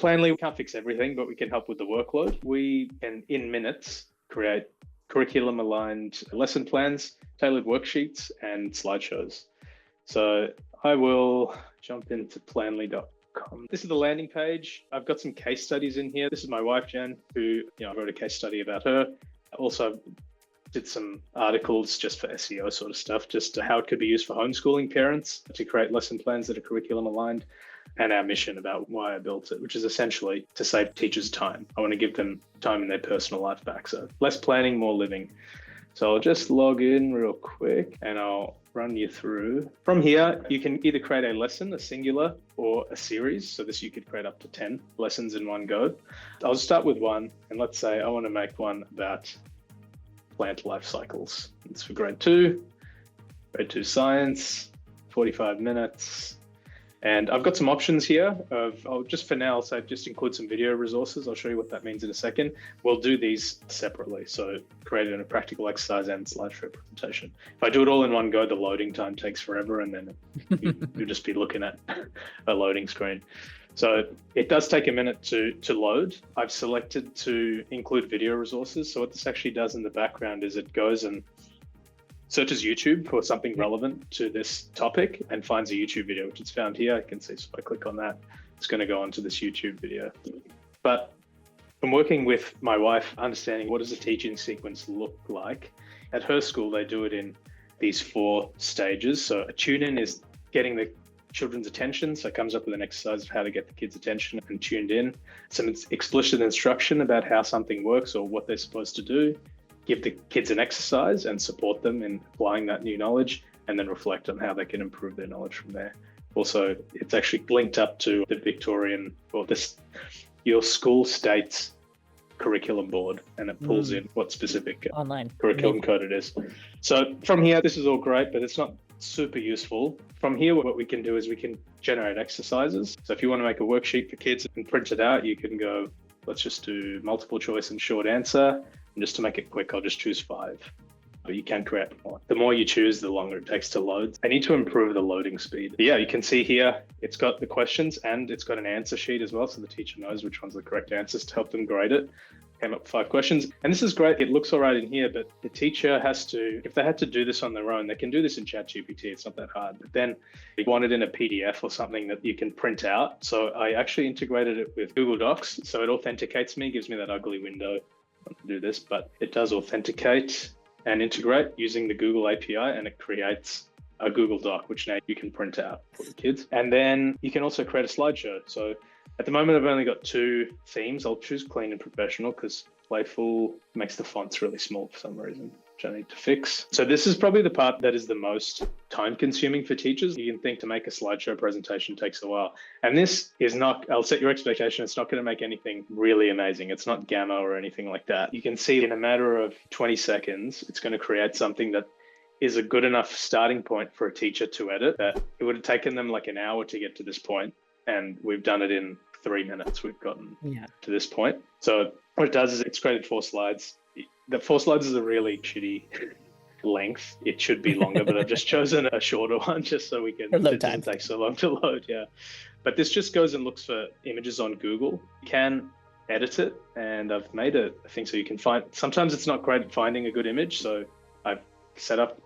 Planly, we can't fix everything, but we can help with the workload. We can, in minutes, create curriculum-aligned lesson plans, tailored worksheets, and slideshows. So I will jump into planly.com. This is the landing page. I've got some case studies in here. This is my wife, Jen, who I wrote a case study about her. Also did some articles just for SEO sort of stuff, just how it could be used for homeschooling parents to create lesson plans that are curriculum aligned, and our mission about why I built it, which is essentially to save teachers time. I want to give them time in their personal life back. So less planning, more living. So I'll just log in real quick and I'll run you through. From here, you can either create a lesson, a singular, or a series. So this you could create up to 10 lessons in one go. I'll start with one, and let's say I want to make one about plant life cycles. It's for grade 2 science, 45 minutes. And I've got some options here I'll just for now, so just include some video resources. I'll show you what that means in a second. We'll do these separately. So create it in a practical exercise and slideshow presentation. If I do it all in one go, the loading time takes forever, and then you'll just be looking at a loading screen. So it does take a minute to load. I've selected to include video resources. So what this actually does in the background is it goes and searches YouTube for something relevant to this topic and finds a YouTube video, which is found here. I can see, so if I click on that, it's going to go onto this YouTube video. But from working with my wife, understanding what does a teaching sequence look like, at her school, they do it in these 4 stages. So a tune-in is getting the children's attention. So it comes up with an exercise of how to get the kids' attention and tuned in. Some explicit instruction about how something works or what they're supposed to do. Give the kids an exercise and support them in applying that new knowledge, and then reflect on how they can improve their knowledge from there. Also, it's actually linked up to the Victorian or your school state's curriculum board, and it pulls in what specific online curriculum code it is. So from here, this is all great, but it's not super useful. From here, what we can do is we can generate exercises. So if you want to make a worksheet for kids and print it out, you can go, let's just do multiple choice and short answer. And just to make it quick, I'll just choose 5. But you can create more. The more you choose, the longer it takes to load. I need to improve the loading speed. But yeah, you can see here, it's got the questions and it's got an answer sheet as well. So the teacher knows which one's the correct answers to help them grade it. Came up with 5 questions. And this is great. It looks all right in here, but the teacher has to, if they had to do this on their own, they can do this in ChatGPT. It's not that hard. But then you want it in a PDF or something that you can print out. So I actually integrated it with Google Docs. So it authenticates me, gives me that ugly window to do this, but it does authenticate and integrate using the Google API, and it creates a Google Doc, which now you can print out for the kids. And then you can also create a slideshow. So at the moment, I've only got 2 themes. I'll choose clean and professional because playful makes the fonts really small for some reason, which I need to fix. So this is probably the part that is the most time consuming for teachers. You can think to make a slideshow presentation takes a while. And this is not, I'll set your expectation, it's not going to make anything really amazing. It's not Gamma or anything like that. You can see in a matter of 20 seconds, it's going to create something that is a good enough starting point for a teacher to edit that it would have taken them like an hour to get to this point. And we've done it in 3 minutes. We've gotten to this point. So what it does is it's created 4 slides. The 4 slides is a really shitty length. It should be longer, but I've just chosen a shorter one just so we can, it doesn't take so long to load. Yeah. But this just goes and looks for images on Google. You can edit it, and I've made a thing so you can find, sometimes it's not great at finding a good image. So I've set up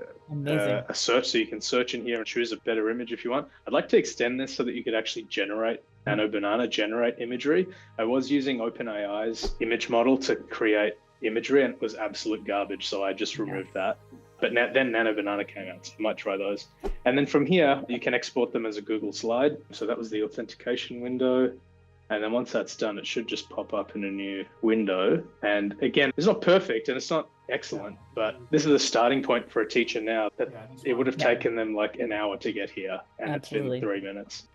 a search so you can search in here and choose a better image if you want. I'd like to extend this so that you could actually generate generate imagery. I was using OpenAI's image model to create imagery, and it was absolute garbage, so I just removed that. But then Nano Banana came out, so I might try those. And then from here, you can export them as a Google slide. So that was the authentication window. And then once that's done, it should just pop up in a new window. And again, it's not perfect and it's not excellent, but this is a starting point for a teacher now that it would have taken them like an hour to get here, and it's been 3 minutes.